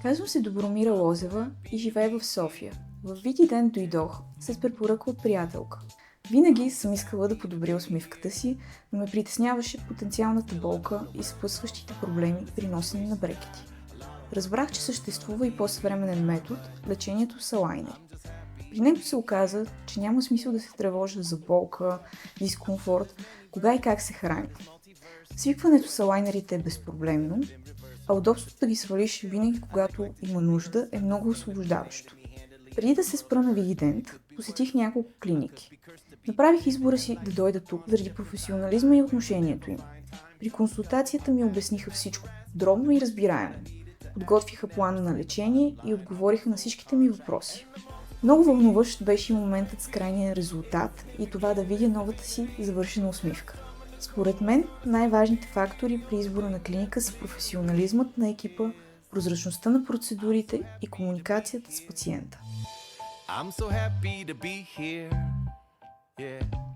Казвам се Добромира Лозева и живея в София. В Видидент дойдох след препоръка от приятелка. Винаги съм искала да подобря усмивката си, но ме притесняваше потенциалната болка и съпътстващите проблеми при носене на брекети. Разбрах, че съществува и по-съвременен метод – лечението с алайнер. При него се оказа, че няма смисъл да се тревожа за болка, дискомфорт, кога и как се храни. Свикването с алайнерите е безпроблемно, а удобството да ги свалиш винаги, когато има нужда, е много освобождаващо. Преди да се спра на Видидент, посетих няколко клиники. Направих избора си да дойда тук заради професионализма и отношението им. При консултацията ми обясниха всичко подробно и разбираемо. Подготвиха плана на лечение и отговориха на всичките ми въпроси. Много вълнуващ беше и моментът с крайния резултат и това да видя новата си завършена усмивка. Според мен най-важните фактори при избора на клиника са професионализмът на екипа, прозрачността на процедурите и комуникацията с пациента. I'm so happy to be here. Yeah.